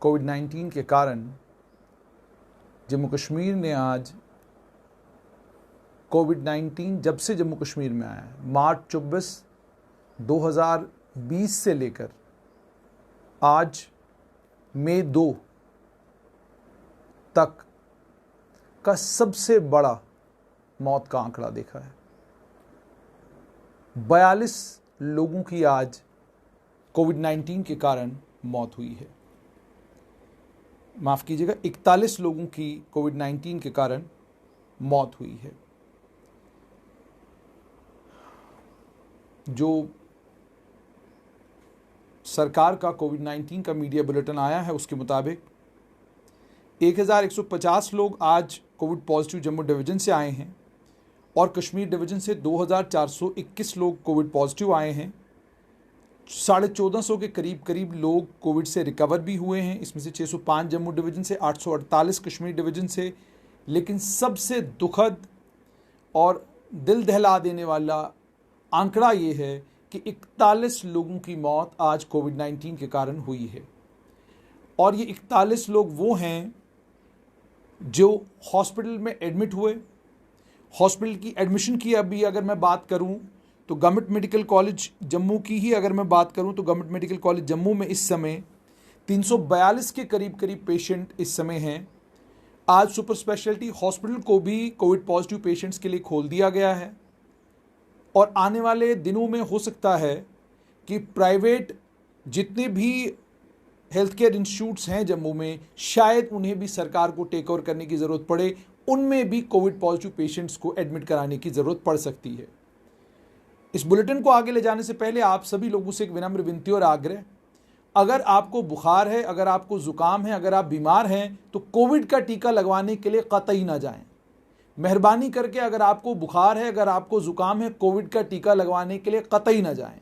कोविड-19 के कारण जम्मू कश्मीर ने आज कोविड-19 जब से जम्मू कश्मीर में आया है, मार्च 24, 2020 से लेकर आज मई 2 तक का सबसे बड़ा मौत का आंकड़ा देखा है। 42 लोगों की आज कोविड-19 के कारण मौत हुई है। माफ़ कीजिएगा, 41 लोगों की कोविड-19 के कारण मौत हुई है। जो सरकार का कोविड-19 का मीडिया बुलेटिन आया है उसके मुताबिक 1150 लोग आज कोविड पॉजिटिव जम्मू डिवीज़न से आए हैं और कश्मीर डिवीज़न से 2421 लोग कोविड पॉजिटिव आए हैं। 1450 के करीब लोग कोविड से रिकवर भी हुए हैं। इसमें से 605 जम्मू डिवीज़न से, 848 कश्मीर डिवीज़न से। लेकिन सबसे दुखद और दिल दहला देने वाला आंकड़ा ये है कि 41 लोगों की मौत आज कोविड-19 के कारण हुई है। और ये 41 लोग वो हैं जो हॉस्पिटल में एडमिट हुए। हॉस्पिटल की एडमिशन की अभी अगर मैं बात करूं तो गवर्नमेंट मेडिकल कॉलेज जम्मू की ही अगर मैं बात करूं तो गवर्नमेंट मेडिकल कॉलेज जम्मू में इस समय 342 के करीब पेशेंट इस समय हैं। आज सुपर स्पेशलिटी हॉस्पिटल को भी कोविड पॉजिटिव पेशेंट्स के लिए खोल दिया गया है और आने वाले दिनों में हो सकता है कि प्राइवेट जितने भी हेल्थ केयर इंस्टीट्यूट्स हैं जम्मू में, शायद उन्हें भी सरकार को टेक ओवर करने की ज़रूरत पड़े। उनमें भी कोविड पॉजिटिव पेशेंट्स को एडमिट कराने की ज़रूरत पड़ सकती है। इस बुलेटिन को आगे ले जाने से पहले आप सभी लोगों से एक विनम्र विनती और आग्रह, अगर आपको बुखार है, अगर आपको ज़ुकाम है, अगर आप बीमार हैं तो कोविड का टीका लगवाने के लिए कतई ना जाएं। मेहरबानी करके अगर आपको बुखार है, अगर आपको ज़ुकाम है, कोविड का टीका लगवाने के लिए कतई ना जाएं।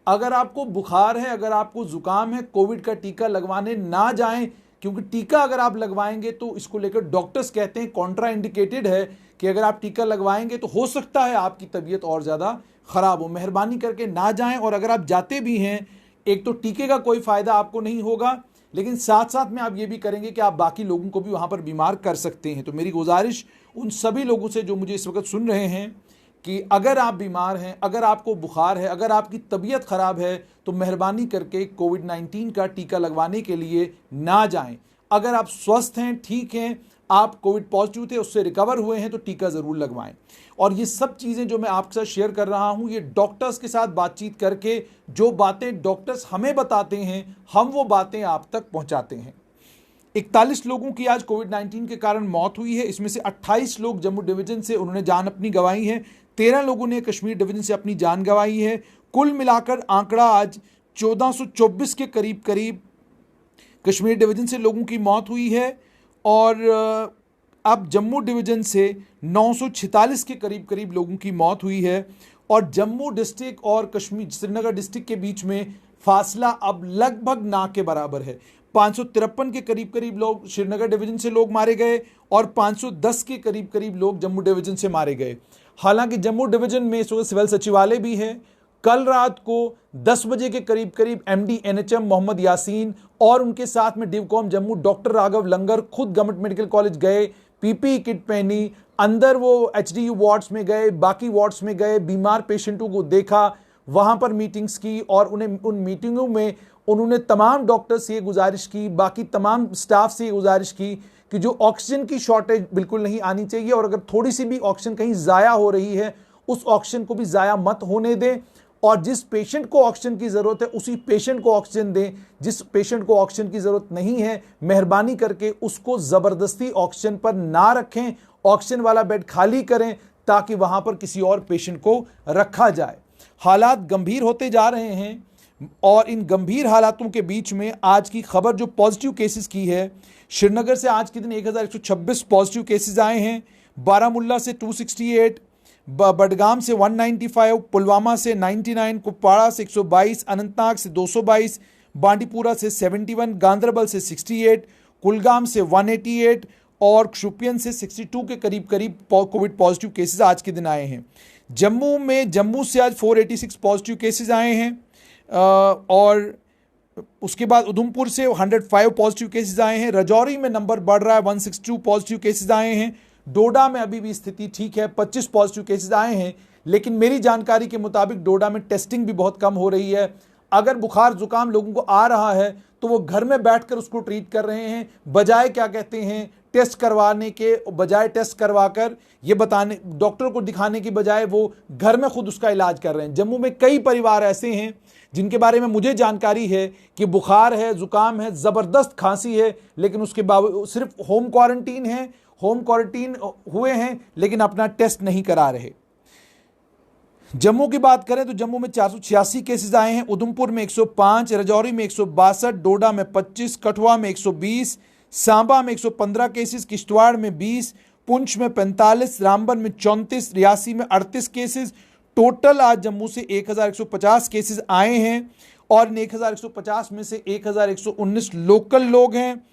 अगर आपको बुखार है, अगर आपको ज़ुकाम है, कोविड का टीका लगवाने ना जाएं, क्योंकि टीका अगर आप लगवाएंगे तो इसको लेकर डॉक्टर्स कहते हैं कॉन्ट्रा इंडिकेटेड है कि अगर आप टीका लगवाएंगे तो हो सकता है आपकी तबीयत और ज़्यादा ख़राब हो। मेहरबानी करके ना जाएं। और अगर आप जाते भी हैं, एक तो टीके का कोई फ़ायदा आपको नहीं होगा, लेकिन साथ साथ में आप ये भी करेंगे कि आप बाकी लोगों को भी वहाँ पर बीमार कर सकते हैं। तो मेरी गुजारिश उन सभी लोगों से जो मुझे इस वक्त सुन रहे हैं कि अगर आप बीमार हैं, अगर आपको बुखार है, अगर आपकी तबीयत ख़राब है तो मेहरबानी करके कोविड-19 का टीका लगवाने के लिए ना जाएं। अगर आप स्वस्थ हैं, ठीक हैं, आप कोविड पॉजिटिव थे, उससे रिकवर हुए हैं तो टीका ज़रूर लगवाएं। और ये सब चीज़ें जो मैं आपके साथ शेयर कर रहा हूँ, ये डॉक्टर्स के साथ बातचीत करके जो बातें डॉक्टर्स हमें बताते हैं, हम वो बातें आप तक पहुँचाते हैं। 41 लोगों की आज कोविड-19 के कारण मौत हुई है। इसमें से 28 लोग जम्मू डिवीज़न से उन्होंने जान अपनी गंवाई है। 13 लोगों ने कश्मीर डिवीज़न से अपनी जान गंवाई है। कुल मिलाकर आंकड़ा आज 1424 के करीब कश्मीर डिवीज़न से लोगों की मौत हुई है। और अब जम्मू डिवीज़न से 946 के करीब लोगों की मौत हुई है। और जम्मू डिस्ट्रिक्ट और कश्मीर श्रीनगर डिस्ट्रिक्ट के बीच में फासला अब लगभग ना के बराबर है। 553 के करीब लोग श्रीनगर डिवीज़न से लोग मारे गए और 510 के करीब लोग जम्मू डिवीज़न से मारे गए। हालांकि जम्मू डिवीज़न में इस वक्त सिविल सचिवालय भी है। कल रात को 10 बजे के करीब MD NHM मोहम्मद यासीन और उनके साथ में डिवकॉम जम्मू डॉक्टर राघव लंगर खुद गवर्नमेंट मेडिकल कॉलेज गए, PPE किट पहनी, अंदर वो HDU वार्ड्स में गए, बाकी वार्ड्स में गए, बीमार पेशेंटों को देखा, वहाँ पर मीटिंग्स की और उन्हें उन मीटिंगों में उन्होंने तमाम डॉक्टर्स से ये गुजारिश की, बाकी तमाम स्टाफ से ये गुजारिश की कि जो ऑक्सीजन की शॉर्टेज बिल्कुल नहीं आनी चाहिए और अगर थोड़ी सी भी ऑक्सीजन कहीं ज़ाया हो रही है उस ऑक्सीजन को भी ज़ाया मत होने दें और जिस पेशेंट को ऑक्सीजन की ज़रूरत है उसी पेशेंट को ऑक्सीजन दें। जिस पेशेंट को ऑक्सीजन की ज़रूरत नहीं है, मेहरबानी करके उसको ज़बरदस्ती ऑक्सीजन पर ना रखें, ऑक्सीजन वाला बेड खाली करें ताकि वहाँ पर किसी और पेशेंट को रखा जाए। हालात गंभीर होते जा रहे हैं और इन गंभीर हालातों के बीच में आज की खबर जो पॉजिटिव केसेस की है, श्रीनगर से आज के दिन 1126 पॉजिटिव केसेस आए हैं, बारामुल्ला से 268, बडगाम से 195, पुलवामा से 99, कुपवाड़ा से 122, अनंतनाग से 222, बांडीपुरा से 71, गांदरबल से 68, कुलगाम से 188 और शोपियन से 62 के करीब कोविड पॉजिटिव केसेस आज के दिन आए हैं। जम्मू से आज 486 पॉजिटिव केसेस आए हैं और उसके बाद उधमपुर से 105 पॉजिटिव केसेस आए हैं। राजौरी में नंबर बढ़ रहा है, 162 पॉजिटिव केसेस आए हैं। डोडा में अभी भी स्थिति ठीक है, 25 पॉजिटिव केसेस आए हैं, लेकिन मेरी जानकारी के मुताबिक डोडा में टेस्टिंग भी बहुत कम हो रही है। अगर बुखार जुकाम लोगों को आ रहा है तो वो घर में बैठकर उसको ट्रीट कर रहे हैं, बजाय क्या कहते हैं टेस्ट करवाने के, बजाय टेस्ट करवाकर ये बताने डॉक्टर को दिखाने की बजाय वो घर में खुद उसका इलाज कर रहे हैं। जम्मू में कई परिवार ऐसे हैं जिनके बारे में मुझे जानकारी है कि बुखार है, जुकाम है, ज़बरदस्त खांसी है, लेकिन उसके बावजूद सिर्फ होम क्वारंटीन है, होम क्वारंटीन हुए हैं लेकिन अपना टेस्ट नहीं करा रहे। जम्मू की बात करें तो जम्मू में 486 केसेस आए हैं, उधमपुर में 105, राजौरी में 162, डोडा में 25, कठुआ में 120, सांबा में 115 केसेस, किश्तवाड़ में 20, पुंछ में 45, रामबन में 34, रियासी में 38 केसेस। टोटल आज जम्मू से 1150 केसेस आए हैं और इन 1150 में से 1119 लोकल लोग हैं।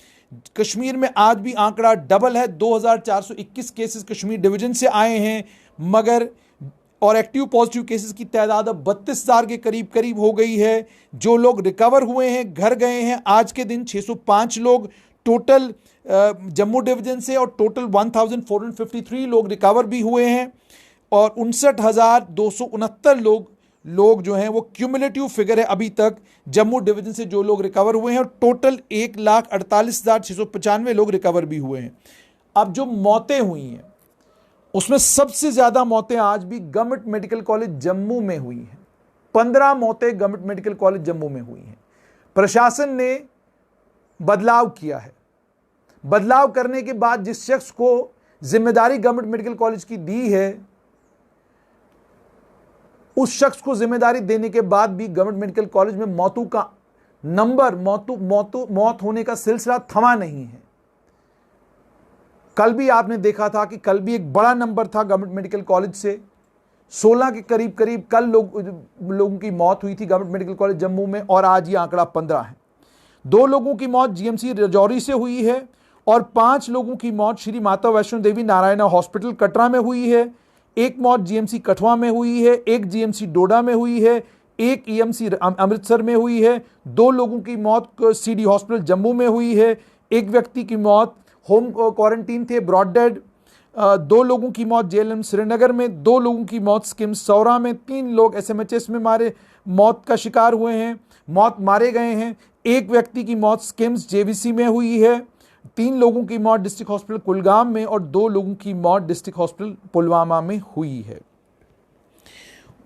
कश्मीर में आज भी आंकड़ा डबल है, 2421 केसेस कश्मीर डिवीजन से आए हैं, मगर और एक्टिव पॉजिटिव केसेस की तादाद अब 32,000 के करीब करीब हो गई है। जो लोग रिकवर हुए हैं, घर गए हैं, आज के दिन 605 लोग टोटल जम्मू डिवीजन से और टोटल 1453 लोग रिकवर भी हुए हैं और 59,269 लोग जो हैं वो क्यूमुलेटिव फिगर है अभी तक जम्मू डिवीजन से जो लोग रिकवर हुए हैं और टोटल 1,48,695 लोग रिकवर भी हुए हैं। अब जो मौतें हुई हैं उसमें सबसे ज़्यादा मौतें आज भी गवर्नमेंट मेडिकल कॉलेज जम्मू में हुई हैं। 15 मौतें गवर्नमेंट मेडिकल कॉलेज जम्मू में हुई हैं। प्रशासन ने बदलाव किया है। बदलाव करने के बाद जिस शख्स को जिम्मेदारी गवर्नमेंट मेडिकल कॉलेज की दी है, उस शख्स को जिम्मेदारी देने के बाद भी गवर्नमेंट मेडिकल कॉलेज में मौतों का नंबर, मौत होने का सिलसिला थमा नहीं है। कल भी आपने देखा था कि कल भी एक बड़ा नंबर था गवर्नमेंट मेडिकल कॉलेज से, 16 के करीब करीब कल लोगों की मौत हुई थी गवर्नमेंट मेडिकल कॉलेज जम्मू में और आज ये आंकड़ा 15 है। 2 लोगों की मौत जीएमसी राजौरी से हुई है और 5 लोगों की मौत श्री माता वैष्णो देवी नारायणा हॉस्पिटल कटरा में हुई है। 1 मौत जीएमसी कठुआ में हुई है, 1 जीएमसी डोडा में हुई है, 1 ईएमसी अमृतसर में हुई है, 2 लोगों की मौत सीडी हॉस्पिटल जम्मू में हुई है, 1 व्यक्ति की मौत होम क्वारंटीन थे ब्रॉड डेड, 2 लोगों की मौत जेएलएम श्रीनगर में, 2 लोगों की मौत स्किम्स सौरा में, 3 लोग एसएमएचएस में मौत का शिकार हुए हैं, मारे गए हैं। 1 व्यक्ति की मौत स्किम्स जेवीसी में हुई है, 3 लोगों की मौत डिस्ट्रिक्ट हॉस्पिटल कुलगाम में और 2 लोगों की मौत डिस्ट्रिक्ट हॉस्पिटल पुलवामा में हुई है।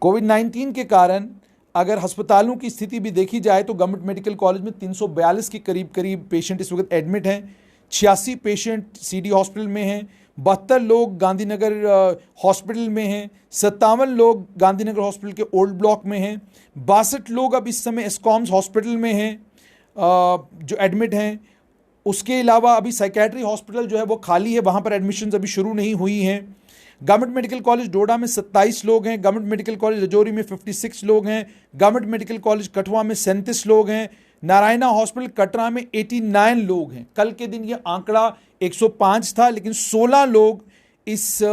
कोविड-19 के कारण अगर अस्पतालों की स्थिति भी देखी जाए तो गवर्नमेंट मेडिकल कॉलेज में 342 के करीब पेशेंट इस वक्त एडमिट हैं, 86 पेशेंट सीडी हॉस्पिटल में हैं, 72 लोग गांधीनगर हॉस्पिटल में हैं, 57 लोग गांधीनगर हॉस्पिटल के ओल्ड ब्लॉक में हैं, 62 लोग अब इस समय एस्कॉम्स हॉस्पिटल में हैं जो एडमिट हैं। उसके अलावा अभी साइकेट्री हॉस्पिटल जो है वो खाली है, वहाँ पर एडमिशन्स अभी शुरू नहीं हुई हैं। गवर्नमेंट मेडिकल कॉलेज डोडा में 27 लोग हैं, गवर्नमेंट मेडिकल कॉलेज राजौरी में 56 लोग हैं, गवर्नमेंट मेडिकल कॉलेज कठुआ में 37 लोग हैं, नारायणा हॉस्पिटल कटरा में 89 लोग हैं। कल के दिन ये आंकड़ा 105 था, लेकिन 16 लोग इस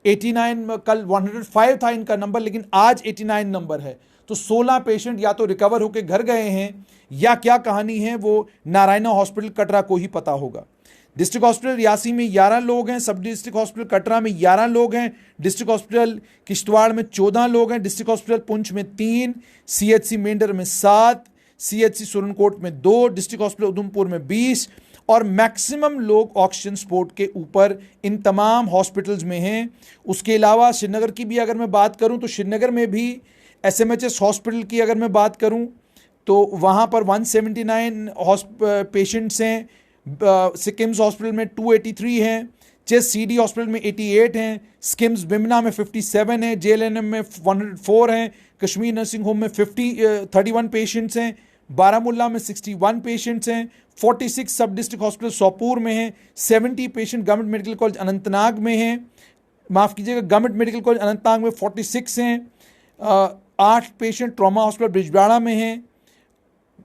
89, कल 105 था इनका नंबर, लेकिन आज 89 नंबर है। तो 16 पेशेंट या तो रिकवर होकर घर गए हैं या क्या कहानी है वो नारायणा हॉस्पिटल कटरा को ही पता होगा। डिस्ट्रिक्ट हॉस्पिटल रियासी में 11 लोग हैं, सब डिस्ट्रिक्ट हॉस्पिटल कटरा में 11 लोग हैं, डिस्ट्रिक्ट हॉस्पिटल किश्तवाड़ में 14 लोग हैं, डिस्ट्रिक्ट हॉस्पिटल पुंछ में 3, सीएचसी मेंढर में 7, सीएचसी सुरनकोट में 2, डिस्ट्रिक्ट हॉस्पिटल उधमपुर में 20 और मैक्सिमम लोग ऑक्सीजन सपोर्ट के ऊपर इन तमाम हॉस्पिटल्स में हैं। उसके अलावा श्रीनगर की भी अगर मैं बात करूं तो श्रीनगर में भी एसएमएचएस हॉस्पिटल की अगर मैं बात करूं तो वहां पर 179 पेशेंट्स हैं, सिकिम्स हॉस्पिटल में 283 हैं, चेस सीडी हॉस्पिटल में 88 हैं, स्किम्स बिमना में 57 हैं, जेएलएनएम में 104 हैं, कश्मीर नर्सिंग होम में 31 पेशेंट्स हैं, बारामुल्ला में 61 पेशेंट्स हैं, 46 सब डिस्ट्रिक्ट हॉस्पिटल सोपूर में हैं, 70 patient government Medical college Anantnag में हैं, माफ़ कीजिएगा गवर्नमेंट मेडिकल कॉलेज अनंतनाग में 46 हैं, 8 पेशेंट ट्रॉमा हॉस्पिटल बिजबाड़ा में हैं,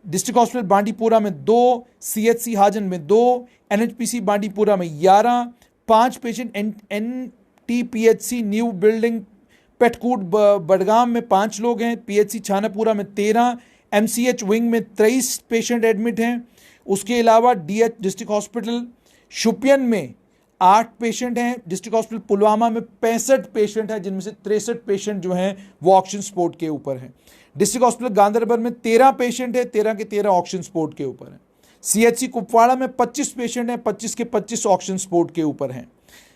डिस्ट्रिक्ट हॉस्पिटल बांडीपुरा में 2, सीएचसी हाजन में 2, एनएचपीसी बांडीपुरा में 11, 5 पेशेंट एनटीपीएचसी न्यू बिल्डिंग पेटकूट बडगाम में 5 लोग हैं, पीएचसी छानापुरा में 13, MCH विंग में 23 पेशेंट एडमिट हैं। उसके अलावा DH डिस्ट्रिक्ट हॉस्पिटल शुपियन में 8 पेशेंट हैं। डिस्ट्रिक्ट हॉस्पिटल पुलवामा में 65 पेशेंट हैं, जिनमें से 63 पेशेंट जो हैं वो ऑक्सीजन सपोर्ट के ऊपर हैं। डिस्ट्रिक्ट हॉस्पिटल गांधरबल में 13 पेशेंट है, 13 के 13 ऑक्सीजन सपोर्ट के ऊपर हैं। CHC कुपवाड़ा में 25 पेशेंट हैं, 25 के 25 ऑक्सीजन सपोर्ट के ऊपर हैं।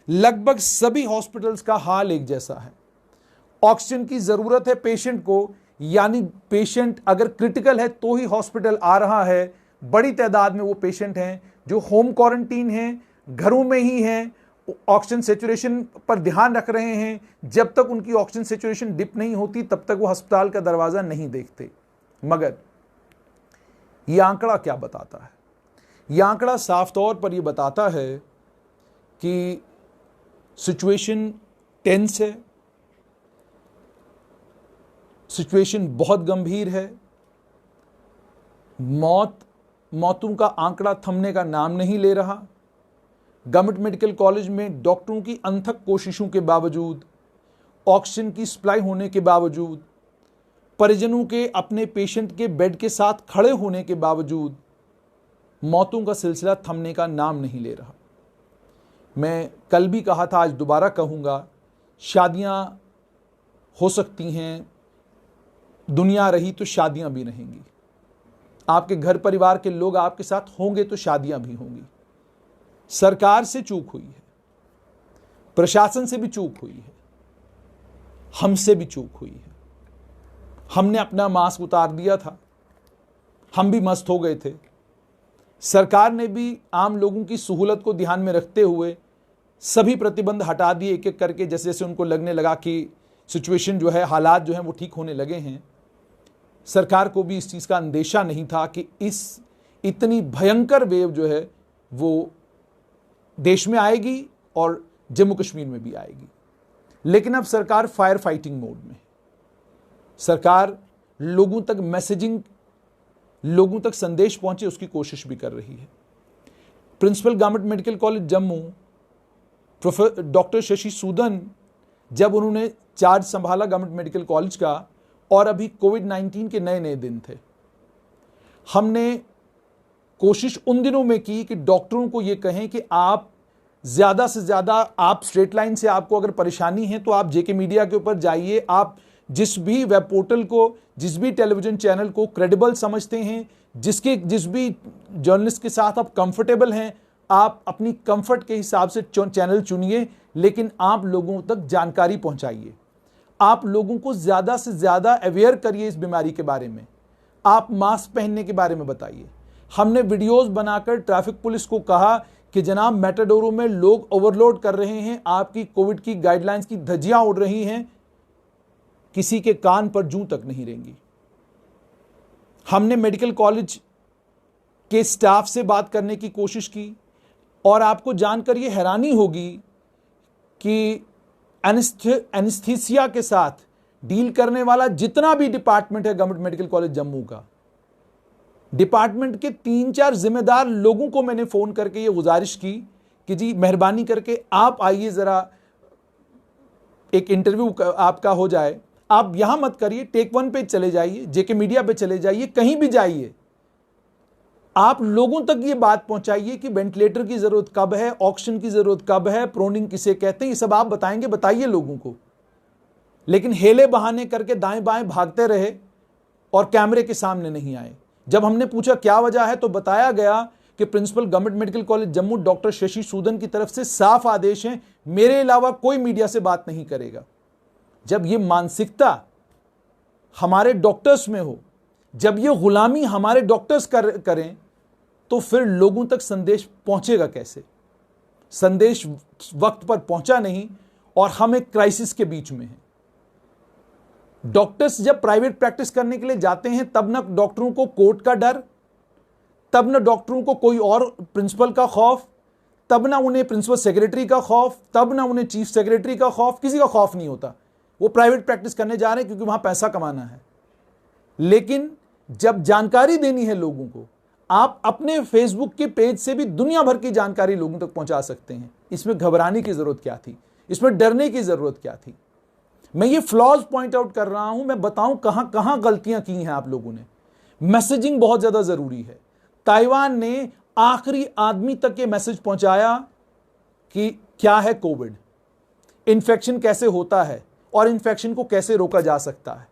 लगभग सभी हॉस्पिटल्स का हाल एक जैसा है। ऑक्सीजन की ज़रूरत है पेशेंट को, यानी पेशेंट अगर क्रिटिकल है तो ही हॉस्पिटल आ रहा है। बड़ी तादाद में वो पेशेंट हैं जो होम क्वारंटीन हैं, घरों में ही हैं, ऑक्सीजन सेचुरेशन पर ध्यान रख रहे हैं। जब तक उनकी ऑक्सीजन सेचुरेशन डिप नहीं होती तब तक वो अस्पताल का दरवाज़ा नहीं देखते। मगर ये आंकड़ा क्या बताता है? ये आंकड़ा साफ तौर पर ये बताता है कि सिचुएशन टेंस है, सिचुएशन बहुत गंभीर है। मौतों का आंकड़ा थमने का नाम नहीं ले रहा। गवर्नमेंट मेडिकल कॉलेज में डॉक्टरों की अनथक कोशिशों के बावजूद, ऑक्सीजन की सप्लाई होने के बावजूद, परिजनों के अपने पेशेंट के बेड के साथ खड़े होने के बावजूद मौतों का सिलसिला थमने का नाम नहीं ले रहा। मैं कल भी कहा था, आज दोबारा कहूँगा, शादियाँ हो सकती हैं, दुनिया रही तो शादियाँ भी रहेंगी। आपके घर परिवार के लोग आपके साथ होंगे तो शादियाँ भी होंगी। सरकार से चूक हुई है, प्रशासन से भी चूक हुई है, हमसे भी चूक हुई है। हमने अपना मास्क उतार दिया था, हम भी मस्त हो गए थे। सरकार ने भी आम लोगों की सहूलत को ध्यान में रखते हुए सभी प्रतिबंध हटा दिए एक एक करके, जैसे जैसे उनको लगने लगा कि सिचुएशन जो है, हालात जो हैं वो ठीक होने लगे हैं। सरकार को भी इस चीज़ का अंदेशा नहीं था कि इस इतनी भयंकर वेव जो है वो देश में आएगी और जम्मू कश्मीर में भी आएगी। लेकिन अब सरकार फायर फाइटिंग मोड में है। सरकार लोगों तक मैसेजिंग, लोगों तक संदेश पहुंचे, उसकी कोशिश भी कर रही है। Principal Government Medical College Jammu professor doctor Shashi Sudan, जब उन्होंने चार्ज संभाला गवर्नमेंट मेडिकल कॉलेज का, और अभी कोविड-19 के नए नए दिन थे, हमने कोशिश उन दिनों में की कि डॉक्टरों को ये कहें कि आप ज़्यादा से ज़्यादा, आप स्ट्रेट लाइन से, आपको अगर परेशानी है तो आप जेके मीडिया के ऊपर जाइए। आप जिस भी वेब पोर्टल को, जिस भी टेलीविज़न चैनल को क्रेडिबल समझते हैं, जिस भी जर्नलिस्ट के साथ आप कंफर्टेबल हैं, आप अपनी कंफर्ट के हिसाब से चैनल चुनिए, लेकिन आप लोगों तक जानकारी पहुंचाइए। आप लोगों को ज़्यादा से ज़्यादा अवेयर करिए इस बीमारी के बारे में। आप मास्क पहनने के बारे में बताइए। हमने वीडियोस बनाकर ट्रैफिक पुलिस को कहा कि जनाब, मेटाडोरों में लोग ओवरलोड कर रहे हैं, आपकी कोविड की गाइडलाइंस की धज्जियां उड़ रही हैं, किसी के कान पर जूं तक नहीं रेंगी। हमने मेडिकल कॉलेज के स्टाफ से बात करने की कोशिश की, और आपको जानकर यह हैरानी होगी कि एनेस्थीसिया के साथ डील करने वाला जितना भी डिपार्टमेंट है गवर्नमेंट मेडिकल कॉलेज जम्मू का, डिपार्टमेंट के 3-4 जिम्मेदार लोगों को मैंने फ़ोन करके ये गुजारिश की कि जी मेहरबानी करके आप आइए, ज़रा एक इंटरव्यू आपका हो जाए। आप यहाँ मत करिए, टेक 1 पे चले जाइए, जेके मीडिया पे चले जाइए, कहीं भी जाइए, आप लोगों तक ये बात पहुंचाइए कि वेंटिलेटर की ज़रूरत कब है, ऑक्सीजन की ज़रूरत कब है, प्रोनिंग किसे कहते हैं, ये सब आप बताएंगे, बताइए लोगों को। लेकिन हेले बहाने करके दाएं बाएं भागते रहे और कैमरे के सामने नहीं आए। जब हमने पूछा क्या वजह है तो बताया गया कि principal Government Medical College Jammu doctor Shashi Sudan की तरफ से साफ आदेश हैं, मेरे अलावा कोई मीडिया से बात नहीं करेगा। जब ये मानसिकता हमारे डॉक्टर्स में हो, जब ये गुलामी हमारे डॉक्टर्स करें, तो फिर लोगों तक संदेश पहुंचेगा कैसे? संदेश वक्त पर पहुंचा नहीं, और हम एक क्राइसिस के बीच में हैं। डॉक्टर्स जब प्राइवेट प्रैक्टिस करने के लिए जाते हैं, तब ना डॉक्टरों को कोर्ट का डर, तब ना डॉक्टरों को कोई और प्रिंसिपल का खौफ, तब ना उन्हें प्रिंसिपल सेक्रेटरी का खौफ, तब ना उन्हें चीफ सेक्रेटरी का खौफ, किसी का खौफ नहीं होता। वो प्राइवेट प्रैक्टिस करने जा रहे हैं क्योंकि वहां पैसा कमाना है। लेकिन जब जानकारी देनी है लोगों को, आप अपने फेसबुक के पेज से भी दुनिया भर की जानकारी लोगों तक पहुंचा सकते हैं। इसमें घबराने की जरूरत क्या थी? इसमें डरने की जरूरत क्या थी? मैं ये फ्लॉज पॉइंट आउट कर रहा हूं, मैं बताऊं कहां कहां गलतियां की हैं आप लोगों ने। मैसेजिंग बहुत ज्यादा जरूरी है। ताइवान ने आखिरी आदमी तक ये मैसेज पहुंचाया कि क्या है कोविड, इन्फेक्शन कैसे होता है और इन्फेक्शन को कैसे रोका जा सकता है।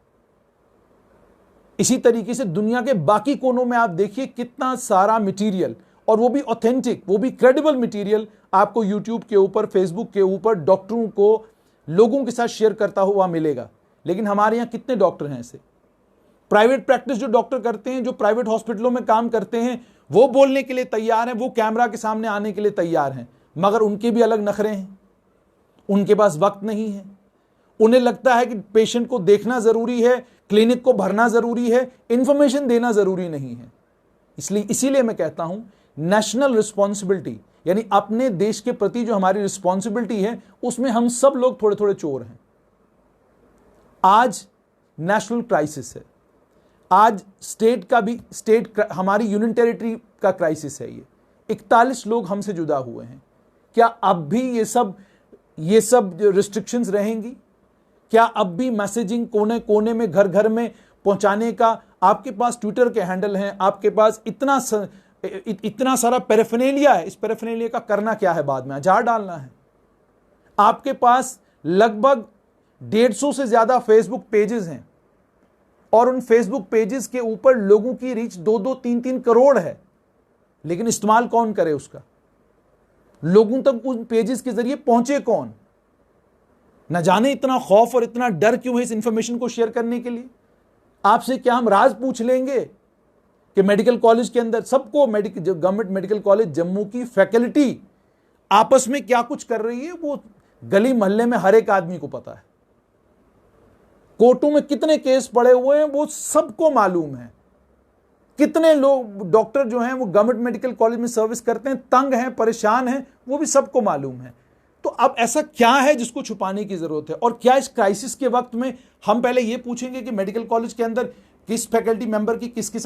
इसी तरीके से दुनिया के बाकी कोनों में आप देखिए कितना सारा मटेरियल, और वो भी ऑथेंटिक, वो भी क्रेडिबल मटेरियल आपको यूट्यूब के ऊपर, फेसबुक के ऊपर डॉक्टरों को लोगों के साथ शेयर करता हुआ मिलेगा। लेकिन हमारे यहाँ कितने डॉक्टर हैं ऐसे? प्राइवेट प्रैक्टिस जो डॉक्टर करते हैं, जो प्राइवेट हॉस्पिटलों में काम करते हैं, वो बोलने के लिए तैयार हैं, वो कैमरा के सामने आने के लिए तैयार हैं, मगर उनके भी अलग नखरे हैं। उनके पास वक्त नहीं है। उन्हें लगता है कि पेशेंट को देखना जरूरी है, क्लिनिक को भरना जरूरी है, इंफॉर्मेशन देना जरूरी नहीं है। इसीलिए मैं कहता हूं नेशनल रिस्पॉन्सिबिलिटी, यानी अपने देश के प्रति जो हमारी रिस्पॉन्सिबिलिटी है, उसमें हम सब लोग थोड़े थोड़े चोर हैं। आज नेशनल क्राइसिस है, आज स्टेट हमारी यूनियन टेरिटरी का क्राइसिस है। ये 41 लोग हमसे जुदा हुए हैं। क्या अब भी ये सब रिस्ट्रिक्शंस रहेंगी? क्या अब भी मैसेजिंग कोने कोने में, घर घर में पहुंचाने का? आपके पास ट्विटर के हैंडल हैं, आपके पास इतना सारा पैराफर्नेलिया है। इस पैराफर्नेलिया का करना क्या है? बाद में अचार डालना है। आपके पास लगभग 150 से ज्यादा फेसबुक पेजेस हैं और उन फेसबुक पेजेस के ऊपर लोगों की रीच 2-2, 3-3 करोड़ है, लेकिन इस्तेमाल कौन करे उसका? लोगों तक उन पेजेस के जरिए पहुंचे कौन? न जाने इतना खौफ और इतना डर क्यों है इस इंफॉर्मेशन को शेयर करने के लिए। आपसे क्या हम राज पूछ लेंगे कि मेडिकल कॉलेज के अंदर सबको, गवर्नमेंट मेडिकल कॉलेज जम्मू की फैकल्टी आपस में क्या कुछ कर रही है, वो गली मोहल्ले में हर एक आदमी को पता है। कोर्टों में कितने केस पड़े हुए हैं वो सबको मालूम है। कितने लोग डॉक्टर जो हैं वो गवर्नमेंट मेडिकल कॉलेज में सर्विस करते हैं, तंग हैं, परेशान हैं, वो भी सबको मालूम है। तो अब ऐसा क्या है जिसको छुपाने की जरूरत है? और क्या इस क्राइसिस के वक्त में हम पहले ये पूछेंगे कि मेडिकल कॉलेज के अंदर किस फैकल्टी मेंबर की किसके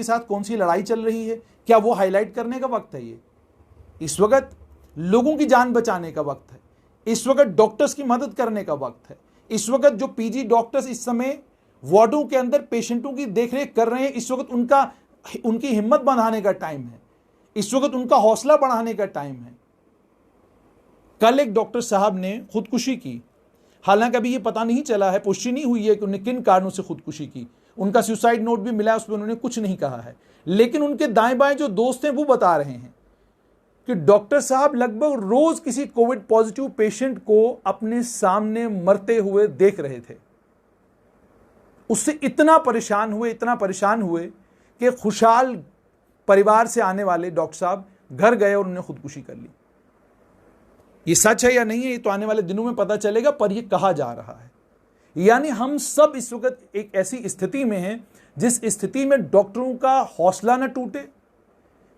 साथ कौन सी लड़ाई चल रही है? क्या वो हाईलाइट करने का वक्त है? ये इस वक्त लोगों की जान बचाने का वक्त है। इस वक्त डॉक्टर्स की मदद करने का वक्त है। इस वक्त जो पीजी डॉक्टर्स इस समय वार्डों के अंदर पेशेंटों की देखरेख कर रहे हैं, इस वक्त उनकी हिम्मत बढ़ाने का टाइम है। इस वक्त उनका हौसला बढ़ाने का टाइम है। कल एक डॉक्टर साहब ने खुदकुशी की, हालांकि अभी ये पता नहीं चला है, पुष्टि नहीं हुई है कि उन्हें किन कारणों से खुदकुशी की। उनका सुसाइड नोट भी मिला है, उसमें उन्होंने कुछ नहीं कहा है, लेकिन उनके दाएं बाएं जो दोस्त हैं वो बता रहे हैं कि डॉक्टर साहब लगभग रोज किसी कोविड पॉजिटिव पेशेंट को अपने सामने मरते हुए देख रहे थे। उससे इतना परेशान हुए कि खुशहाल परिवार से आने वाले डॉक्टर साहब घर गए और उन्होंने खुदकुशी कर ली। ये सच है या नहीं है ये तो आने वाले दिनों में पता चलेगा, पर यह कहा जा रहा है। यानी हम सब इस वक्त एक ऐसी स्थिति में हैं जिस स्थिति में डॉक्टरों का हौसला न टूटे,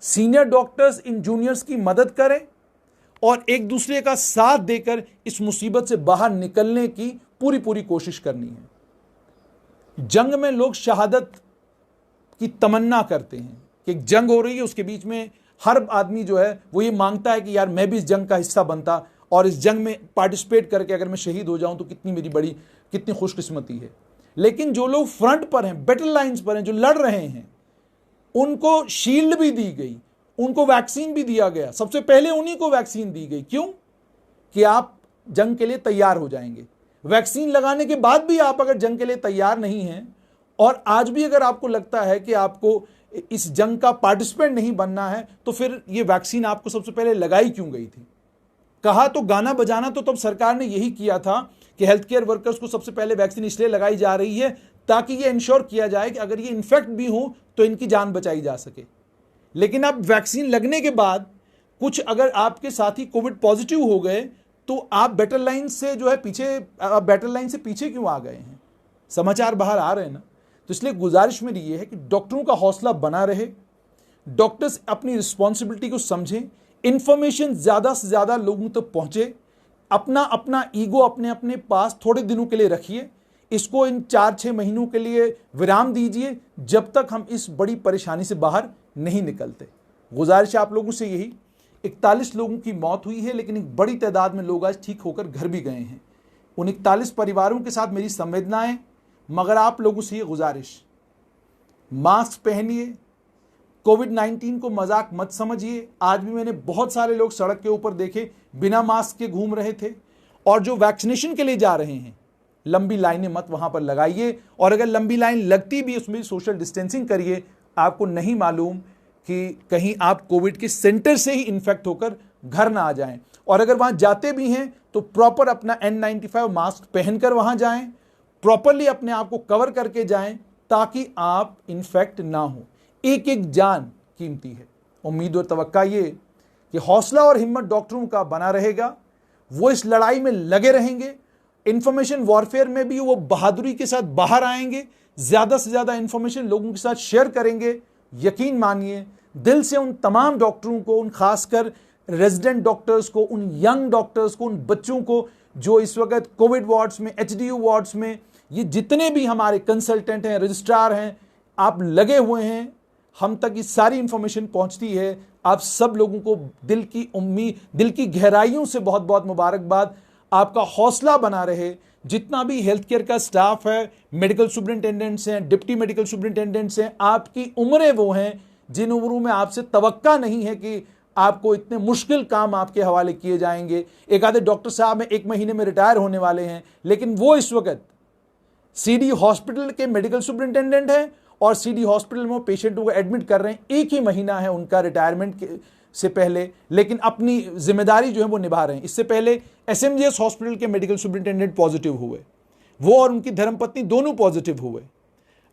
सीनियर डॉक्टर्स इन जूनियर्स की मदद करें और एक दूसरे का साथ देकर इस मुसीबत से बाहर निकलने की पूरी कोशिश करनी है। जंग में लोग शहादत की तमन्ना करते हैं कि एक जंग हो रही है, उसके बीच में हर आदमी जो है वो ये मांगता है कि यार मैं भी इस जंग का हिस्सा बनता और इस जंग में पार्टिसिपेट करके अगर मैं शहीद हो जाऊं तो कितनी खुशकिस्मती है। लेकिन जो लोग फ्रंट पर हैं, बैटल लाइंस पर हैं, जो लड़ रहे हैं, उनको शील्ड भी दी गई, उनको वैक्सीन भी दिया गया। सबसे पहले उन्हीं को वैक्सीन दी गई। क्यों? कि आप जंग के लिए तैयार हो जाएंगे। वैक्सीन लगाने के बाद भी आप अगर जंग के लिए तैयार नहीं हैं और आज भी अगर आपको लगता है कि आपको इस जंग का पार्टिसिपेंट नहीं बनना है, तो फिर ये वैक्सीन आपको सबसे पहले लगाई क्यों गई थी? कहा तो गाना बजाना तो तब सरकार ने यही किया था कि हेल्थ केयर वर्कर्स को सबसे पहले वैक्सीन इसलिए लगाई जा रही है ताकि ये इंश्योर किया जाए कि अगर ये इन्फेक्ट भी हो तो इनकी जान बचाई जा सके। लेकिन अब वैक्सीन लगने के बाद कुछ अगर आपके साथी कोविड पॉजिटिव हो गए तो आप बैटल लाइन से पीछे क्यों आ गए हैं? समाचार बाहर आ रहे हैं ना। तो इसलिए गुजारिश मेरी ये है कि डॉक्टरों का हौसला बना रहे, डॉक्टर्स अपनी रिस्पॉन्सिबिलिटी को समझें, इंफॉर्मेशन ज़्यादा से ज़्यादा लोगों तक पहुँचे, अपना ईगो अपने पास थोड़े दिनों के लिए रखिए, इसको इन 4-6 महीनों के लिए विराम दीजिए जब तक हम इस बड़ी परेशानी से बाहर नहीं निकलते। गुजारिश आप लोगों से यही, 41 लोगों की मौत हुई है, लेकिन एक बड़ी तादाद में लोग आज ठीक होकर घर भी गए हैं। उन 41 परिवारों के साथ मेरी संवेदनाएं, मगर आप लोगों से ये गुजारिश, मास्क पहनिए, कोविड-19 को मजाक मत समझिए। आज भी मैंने बहुत सारे लोग सड़क के ऊपर देखे बिना मास्क के घूम रहे थे। और जो वैक्सीनेशन के लिए जा रहे हैं, लंबी लाइनें मत वहां पर लगाइए, और अगर लंबी लाइन लगती भी उसमें सोशल डिस्टेंसिंग करिए। आपको नहीं मालूम कि कहीं आप कोविड के सेंटर से ही इन्फेक्ट होकर घर ना आ जाएं। और अगर वहां जाते भी हैं तो प्रॉपर अपना N95 मास्क पहनकर वहां जाएं, प्रॉपरली अपने आप को कवर करके जाएं, ताकि आप इन्फेक्ट ना हो। एक एक जान कीमती है। उम्मीद और तवक्का ये कि हौसला और हिम्मत डॉक्टरों का बना रहेगा, वो इस लड़ाई में लगे रहेंगे। इंफॉर्मेशन वॉरफेयर में भी वो बहादुरी के साथ बाहर आएंगे, ज्यादा से ज्यादा इंफॉर्मेशन लोगों के साथ शेयर करेंगे। यकीन मानिए, दिल से उन तमाम डॉक्टरों को, उन खासकर रेजिडेंट डॉक्टर्स को, उन यंग डॉक्टर्स को, उन बच्चों को जो इस वक्त कोविड वार्ड्स में, HDU वार्ड्स में, ये जितने भी हमारे कंसल्टेंट हैं, रजिस्ट्रार हैं, आप लगे हुए हैं, हम तक ये सारी इंफॉर्मेशन पहुंचती है। आप सब लोगों को दिल की उम्मीद, दिल की गहराइयों से बहुत बहुत मुबारकबाद। आपका हौसला बना रहे। जितना भी हेल्थ केयर का स्टाफ है, मेडिकल सुपरिंटेंडेंट्स हैं, डिप्टी मेडिकल सुपरिंटेंडेंट्स हैं, आपकी उम्रें वो हैं जिन उम्रों में आपसे तवक्का नहीं है कि आपको इतने मुश्किल काम आपके हवाले किए जाएंगे। एक आधे डॉक्टर साहब में 1 महीने में रिटायर होने वाले हैं, लेकिन वो इस वक्त CD हॉस्पिटल के मेडिकल सुपरिंटेंडेंट हैं और CD हॉस्पिटल में पेशेंटों को एडमिट कर रहे हैं। 1 ही महीना है उनका रिटायरमेंट से पहले, लेकिन अपनी जिम्मेदारी जो है वो निभा रहे हैं। इससे पहले SMGS हॉस्पिटल के मेडिकल सुपरिंटेंडेंट पॉजिटिव हुए, वो और उनकी धर्मपत्नी दोनों पॉजिटिव हुए।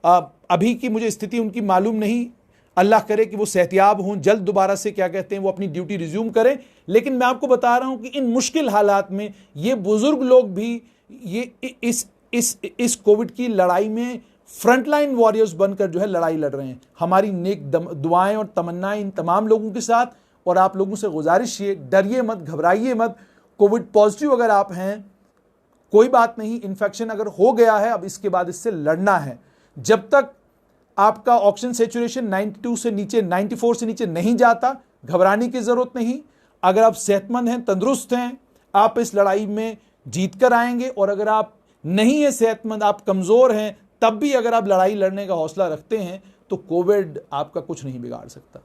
अभी की मुझे स्थिति उनकी मालूम नहीं, अल्लाह करे कि वो सेहतियाब हों, जल्द दोबारा से क्या कहते हैं वो अपनी ड्यूटी रिज्यूम करें। लेकिन मैं आपको बता रहा हूं कि इन मुश्किल हालात में ये बुजुर्ग लोग भी ये इस कोविड की लड़ाई में फ्रंटलाइन वॉरियर्स बनकर जो है लड़ाई लड़ रहे हैं। हमारी नेक दुआएं और तमन्नाएं इन तमाम लोगों के साथ, और आप लोगों से गुजारिश ये, डरिए मत, घबराइए मत। कोविड पॉजिटिव अगर आप हैं, कोई बात नहीं, इन्फेक्शन अगर हो गया है, अब इसके बाद इससे लड़ना है। जब तक आपका ऑक्सीजन सैचुरेशन 92 से नीचे, 94 से नीचे नहीं जाता, घबराने की जरूरत नहीं। अगर आप सेहतमंद हैं, तंदुरुस्त हैं, आप इस लड़ाई में जीत कर आएंगे। और अगर आप नहीं है सेहतमंद, आप कमजोर हैं, तब भी अगर आप लड़ाई लड़ने का हौसला रखते हैं तो कोविड आपका कुछ नहीं बिगाड़ सकता।